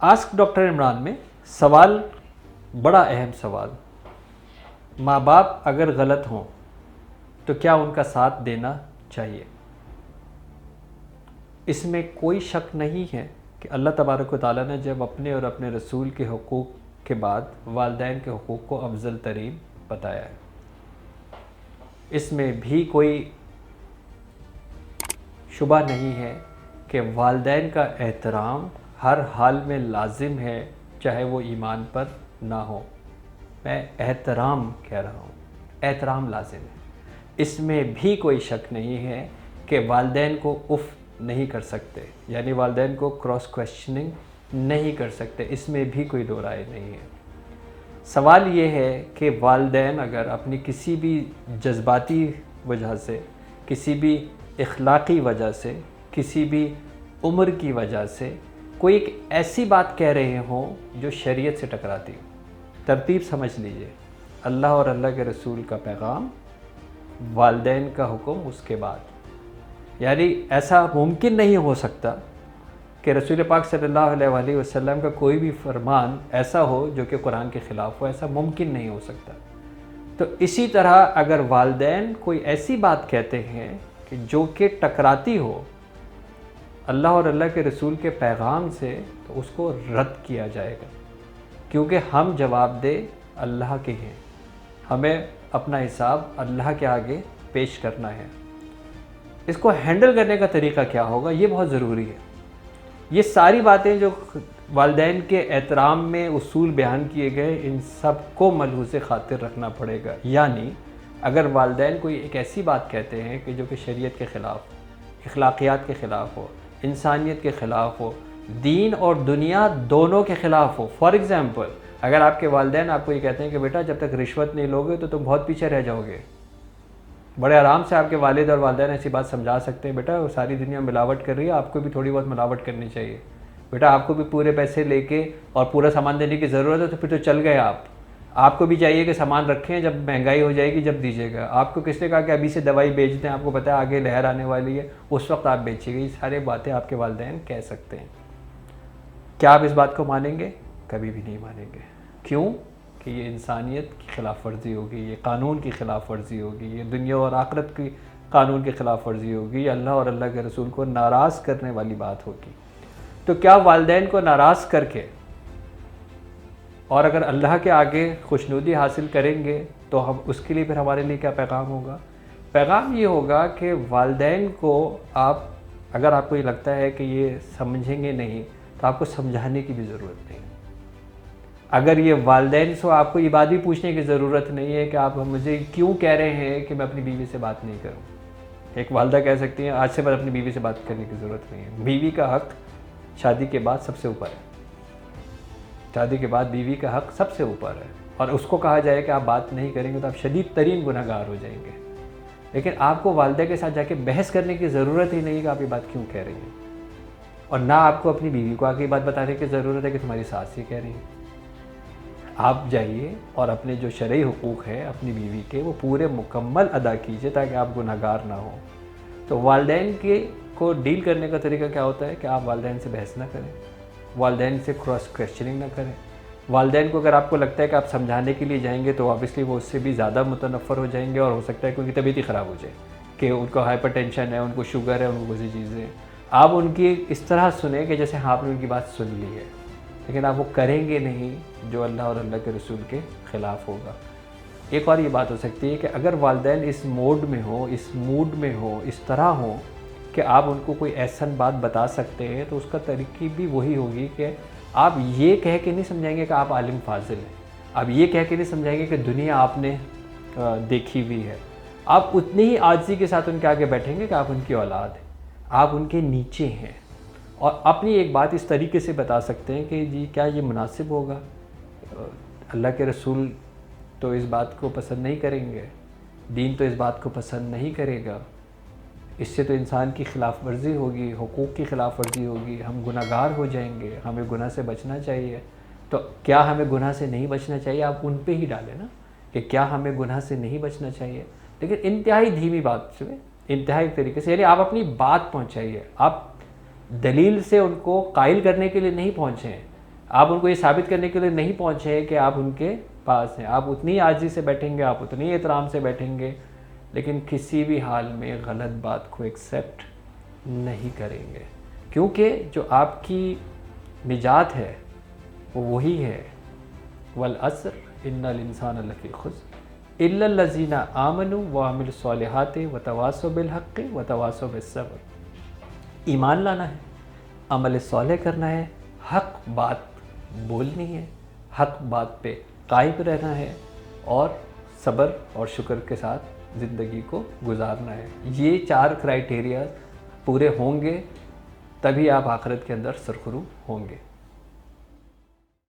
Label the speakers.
Speaker 1: Ask doctor Imran میں سوال بڑا اہم سوال، ماں باپ اگر غلط ہوں تو کیا ان کا ساتھ دینا چاہیے؟ اس میں کوئی شک نہیں ہے کہ اللہ تبارک و تعالیٰ نے جب اپنے اور اپنے رسول کے حقوق کے بعد والدین کے حقوق کو افضل ترین بتایا ہے، اس میں بھی کوئی شبہ نہیں ہے کہ والدین کا احترام ہر حال میں لازم ہے، چاہے وہ ایمان پر نہ ہو۔ میں احترام کہہ رہا ہوں، احترام لازم ہے۔ اس میں بھی کوئی شک نہیں ہے کہ والدین کو اف نہیں کر سکتے، یعنی والدین کو کراس کویسچننگ نہیں کر سکتے، اس میں بھی کوئی دو رائے نہیں ہے۔ سوال یہ ہے کہ والدین اگر اپنی کسی بھی جذباتی وجہ سے، کسی بھی اخلاقی وجہ سے، کسی بھی عمر کی وجہ سے کوئی ایک ایسی بات کہہ رہے ہوں جو شریعت سے ٹکراتی ہو، ترتیب سمجھ لیجئے، اللہ اور اللہ کے رسول کا پیغام، والدین کا حکم اس کے بعد۔ یعنی ایسا ممکن نہیں ہو سکتا کہ رسول پاک صلی اللہ علیہ وآلہ وسلم کا کوئی بھی فرمان ایسا ہو جو کہ قرآن کے خلاف ہو، ایسا ممکن نہیں ہو سکتا۔ تو اسی طرح اگر والدین کوئی ایسی بات کہتے ہیں کہ جو کہ ٹکراتی ہو اللہ اور اللہ کے رسول کے پیغام سے، تو اس کو رد کیا جائے گا، کیونکہ ہم جواب دہ اللہ کے ہیں، ہمیں اپنا حساب اللہ کے آگے پیش کرنا ہے۔ اس کو ہینڈل کرنے کا طریقہ کیا ہوگا، یہ بہت ضروری ہے۔ یہ ساری باتیں جو والدین کے احترام میں اصول بیان کیے گئے، ان سب کو ملحوظ خاطر رکھنا پڑے گا۔ یعنی اگر والدین کوئی ایک ایسی بات کہتے ہیں کہ جو کہ شریعت کے خلاف، اخلاقیات کے خلاف ہو، انسانیت کے خلاف ہو، دین اور دنیا دونوں کے خلاف ہو۔ فار ایگزامپل، اگر آپ کے والدین آپ کو یہ کہتے ہیں کہ بیٹا جب تک رشوت نہیں لوگے تو تم بہت پیچھے رہ جاؤ گے، بڑے آرام سے آپ کے والد اور والدین ایسی بات سمجھا سکتے ہیں، بیٹا ساری دنیا ملاوٹ کر رہی ہے، آپ کو بھی تھوڑی بہت ملاوٹ کرنی چاہیے، بیٹا آپ کو بھی پورے پیسے لے کے اور پورا سامان دینے کی ضرورت ہے تو پھر تو چل گئے آپ کو بھی چاہیے کہ سامان رکھیں، جب مہنگائی ہو جائے گی جب دیجیے گا۔ آپ کو کس نے کہا کہ ابھی سے دوائی بیچ دیں، آپ کو پتہ ہے آگے لہر آنے والی ہے، اس وقت آپ بیچیے گا۔ یہ سارے باتیں آپ کے والدین کہہ سکتے ہیں۔ کیا آپ اس بات کو مانیں گے؟ کبھی بھی نہیں مانیں گے۔ کیوں؟ کہ یہ انسانیت کی خلاف ورزی ہوگی، یہ قانون کی خلاف ورزی ہوگی، یہ دنیا اور آخرت کی قانون کی خلاف ورزی ہوگی، یہ اللہ اور اللہ کے رسول کو ناراض کرنے والی بات ہوگی۔ تو کیا والدین کو ناراض کر کے اور اگر اللہ کے آگے خوشنودی حاصل کریں گے تو ہم اس کے لیے پھر ہمارے لیے کیا پیغام ہوگا؟ پیغام یہ ہوگا کہ والدین کو آپ، اگر آپ کو یہ لگتا ہے کہ یہ سمجھیں گے نہیں تو آپ کو سمجھانے کی بھی ضرورت نہیں۔ اگر یہ والدین سے آپ کو یہ بات بھی پوچھنے کی ضرورت نہیں ہے کہ آپ مجھے کیوں کہہ رہے ہیں کہ میں اپنی بیوی سے بات نہیں کروں۔ ایک والدہ کہہ سکتی ہیں آج سے بعد اپنی بیوی سے بات کرنے کی ضرورت نہیں ہے۔ بیوی کا حق شادی کے بعد سب سے اوپر ہے، شادی کے بعد بیوی کا حق سب سے اوپر ہے، اور اس کو کہا جائے کہ آپ بات نہیں کریں گے تو آپ شدید ترین گناہ گار ہو جائیں گے۔ لیکن آپ کو والدہ کے ساتھ جا کے بحث کرنے کی ضرورت ہی نہیں ہے کہ آپ یہ بات کیوں کہہ رہی ہیں، اور نہ آپ کو اپنی بیوی کو آ کے یہ بات بتانے کی ضرورت ہے کہ تمہاری ساس یہ کہہ رہی ہے۔ آپ جائیے اور اپنے جو شرعی حقوق ہیں اپنی بیوی کے، وہ پورے مکمل ادا کیجئے تاکہ آپ گناہ گار نہ ہوں۔ تو والدین کے کو ڈیل کرنے کا طریقہ کیا ہوتا ہے کہ آپ والدین سے بحث نہ کریں، والدین سے کراس کویسچننگ نہ کریں۔ والدین کو اگر آپ کو لگتا ہے کہ آپ سمجھانے کے لیے جائیں گے تو آبویسلی وہ اس سے بھی زیادہ متنفر ہو جائیں گے، اور ہو سکتا ہے کہ ان کی طبیعت ہی خراب ہو جائے، کہ ان کو ہائپر ٹینشن ہے، ان کو شوگر ہے، ان کو کسی چیز ہے۔ آپ ان کی اس طرح سنیں کہ جیسے آپ نے ان کی بات سن لی ہے، لیکن آپ وہ کریں گے نہیں جو اللہ اور اللہ کے رسول کے خلاف ہوگا۔ ایک اور یہ بات ہو سکتی ہے کہ اگر والدین اس موڈ میں ہو، اس موڈ میں ہو، اس طرح ہو کہ آپ ان کو کوئی ایسا بات بتا سکتے ہیں، تو اس کا ترکیب بھی وہی ہوگی کہ آپ یہ کہہ کے نہیں سمجھائیں گے کہ آپ عالم فاضل ہیں، آپ یہ کہہ کے نہیں سمجھائیں گے کہ دنیا آپ نے دیکھی ہوئی ہے۔ آپ اتنی ہی عاجزی کے ساتھ ان کے آگے بیٹھیں گے کہ آپ ان کی اولاد ہیں، آپ ان کے نیچے ہیں، اور اپنی ایک بات اس طریقے سے بتا سکتے ہیں کہ جی کیا یہ مناسب ہوگا، اللہ کے رسول تو اس بات کو پسند نہیں کریں گے، دین تو اس بات کو پسند نہیں کرے گا، اس سے تو انسان کی خلاف ورزی ہوگی، حقوق کی خلاف ورزی ہوگی، ہم گناہ گار ہو جائیں گے، ہمیں گناہ سے بچنا چاہیے۔ تو کیا ہمیں گناہ سے نہیں بچنا چاہیے؟ آپ ان پہ ہی ڈالیں نا کہ کیا ہمیں گناہ سے نہیں بچنا چاہیے، لیکن انتہائی دھیمی بات سے، انتہائی طریقے سے، یعنی آپ اپنی بات پہنچائیے، آپ دلیل سے ان کو قائل کرنے کے لیے نہیں پہنچے ہیں، آپ ان کو یہ ثابت کرنے کے لیے نہیں پہنچے ہیں کہ آپ ان کے پاس ہیں. آپ اتنی عاجزی سے بیٹھیں گے, آپ اتنی احترام سے بیٹھیں گے, لیکن کسی بھی حال میں غلط بات کو ایکسیپٹ نہیں کریں گے, کیونکہ جو آپ کی نجات ہے وہ وہی ہے. والعصر ان الانسان لفی خسر الا الذین آمنوا وعملوا الصالحات وتواصوا بالحق وتواصوا بالصبر. ایمان لانا ہے, عمل صالح کرنا ہے, حق بات بولنی ہے, حق بات پہ قائم رہنا ہے, اور صبر اور شکر کے ساتھ زندگی کو گزارنا ہے. یہ 4 کرائیٹیریا پورے ہوں گے تبھی آپ آخرت کے اندر سرخرو ہوں گے.